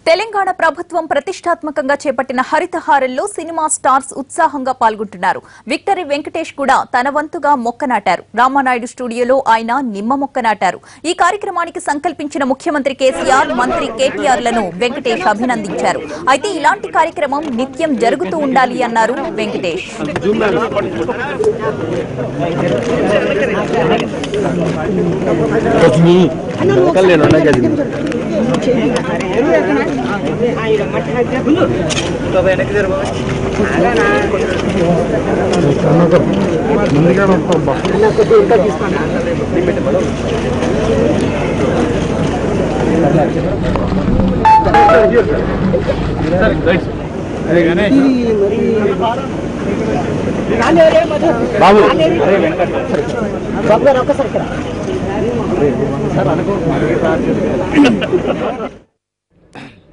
తెలంగాణ ప్రభుత్వం ప్రతిష్టాత్మకంగా చేపట్టిన హరితహారంలో సినిమా స్టార్స్ ఉత్సాహంగా పాల్గొంటున్నారు. విక్టరీ వెంకటేష్ కూడా తన వంతుగా మొక్క నాటారు. రామానాయుడు స్టూడియోలో ఆయన నిమ్మ మొక్క నాటారు. ఈ కార్యక్రమానికి సంకల్పించిన ముఖ్యమంత్రి కేసీఆర్, మంత్రి కేటీఆర్లను వెంకటేష్ అభినందించారు. అయితే ఇలాంటి కార్యక్రమం నిత్యం జరుగుతూ ఉండాలి అన్నారు వెంకటేష్.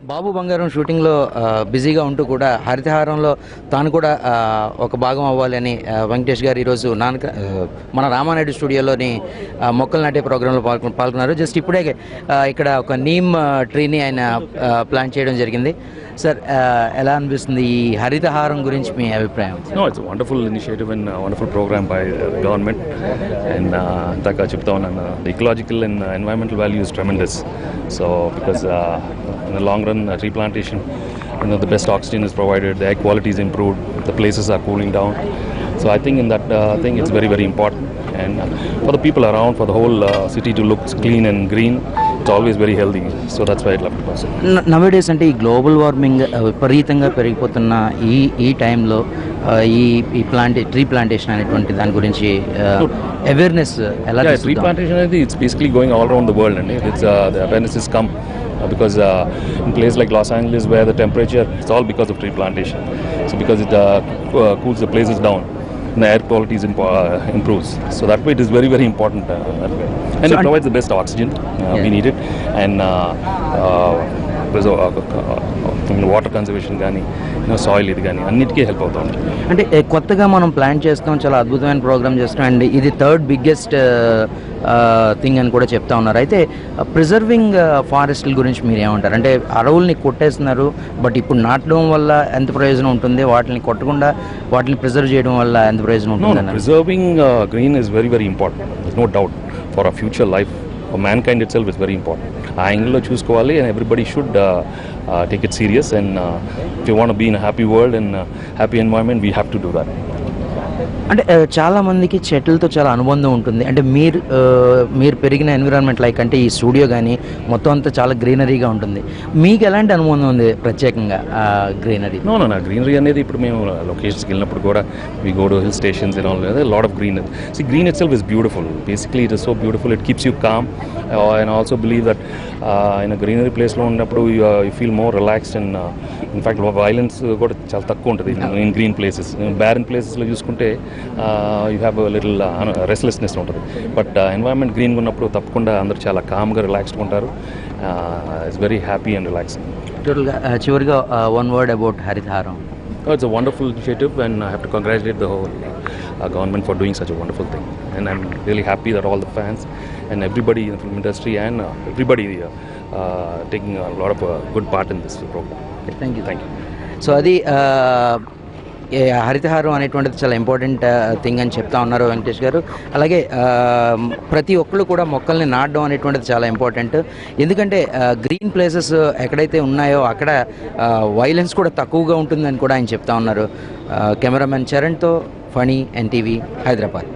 బాబు బంగారం షూటింగ్లో బిజీగా ఉంటూ కూడా హరితహారంలో తాను కూడా ఒక భాగం అవ్వాలని వెంకటేష్ గారు ఈరోజు మన రామానాయుడు స్టూడియోలోని మొక్కలు నాటే ప్రోగ్రాంలో పాల్గొన్నారు. జస్ట్ ఇప్పుడే ఇక్కడ ఒక నీమ్ ట్రీని ఆయన ప్లాంట్ చేయడం జరిగింది. సార్, ఎలా అనిపిస్తుంది ఈ హరితహారం గురించి మీ అభిప్రాయం? No, it's a wonderful initiative and wonderful program by the government, and ఇందాక చెప్తా ఉన్నాను, the ecological and environmental value is tremendous. So because in the long run tree plantation, the best oxygen is provided, the air quality is improved, the places are cooling down. So I think in that thing it's very, very important, and for the people around, for the whole city to look clean and green, it's always very healthy. So that's why I love it. Nowadays అంటే ఈ global warming విపరీతంగా పెరిగిపోతున్న ఈ టైంలో ఈ tree plantation అనేటువంటి దాని గురించి అవేర్నెస్ ఎలా? ట్రీ ప్లాంటేషన్ అనేది it's basically going all around the world అండి. It's the awareness is come because in places like Los Angeles where the temperature, it's all because of tree plantation. So because it cools the places down, and the air quality is improves. So that way it is very, very important that way. And so it provides the best oxygen we need it, and water conservation కానీ soil ఇది కానీ అన్నిటికీ help అవుతా ఉంటుంది. అంటే కొత్తగా మనం plan చేస్తాం, చాలా అద్భుతమైన ప్రోగ్రామ్ చేస్తాం, అండ్ ఇది థర్డ్ బిగ్గెస్ట్ థింగ్ అని కూడా చెప్తా ఉన్నారు. అయితే ప్రిజర్వింగ్ ఫారెస్ట్ల గురించి మీరు ఏమంటారు? అంటే అడవుల్ని కొట్టేస్తున్నారు, బట్ ఇప్పుడు నాటడం వల్ల ఎంత ప్రయోజనం ఉంటుంది, వాటిని కొట్టకుండా వాటిని ప్రిజర్వ్ చేయడం వల్ల ఎంత ప్రయోజనం ఉంటుంది? Preserving green is very, very important. No doubt for a future life for mankind itself is very important. ఆ యాంగిల్లో చూసుకోవాలి, and everybody should take it serious, and if you want to be in a happy world and happy environment, we have to do that. అంటే చాలా మందికి చెట్లతో చాలా అనుబంధం ఉంటుంది. అంటే మీరు పెరిగిన ఎన్విరాన్మెంట్ లైక్ అంటే ఈ స్టూడియో కానీ మొత్తం అంతా చాలా గ్రీనరీగా ఉంటుంది. మీకు ఎలాంటి అనుబంధం ఉంది ప్రత్యేకంగా గ్రీనరీ? నో గ్రీనరీ అనేది ఇప్పుడు మేము లొకేషన్స్కి వెళ్ళినప్పుడు కూడా we go to hill stations and all that, a lot of green. See, green itself is beautiful. Basically it is so beautiful, it keeps you calm, and I also believe that in a greenery place లో ఉన్నప్పుడు you feel more relaxed, and in fact violence కూడా చాలా తక్కువ ఉంటుంది in green places. barren placesలో చూసుకుంటే you have a little restlessness ఉంటుంది. But environment గ్రీన్గా ఉన్నప్పుడు తప్పకుండా అందరూ చాలా కామ్గా రిలాక్స్డ్గా ఉంటారు. It's very happy and relaxing. టోటల్గా చివరిగా one word about Harithaharam. It's a wonderful initiative, and I have to congratulate the whole government for doing such a wonderful thing. And I'm really happy that all the fans and everybody in the film industry and everybody taking a lot of good part in this program. Okay, thank you. Thank you. So అది హరితహారం అనేటువంటిది చాలా important thing అని చెప్తా ఉన్నారు వెంకటేష్ గారు. అలాగే ప్రతి ఒక్కళ్ళు కూడా మొక్కల్ని నాటడం అనేటువంటిది చాలా ఇంపార్టెంట్. ఎందుకంటే గ్రీన్ ప్లేసెస్ ఎక్కడైతే ఉన్నాయో అక్కడ వైలెన్స్ కూడా తక్కువగా ఉంటుందని కూడా ఆయన చెప్తా ఉన్నారు. కెమెరామెన్ చరణ్తో ఫణి, NTV, హైదరాబాద్.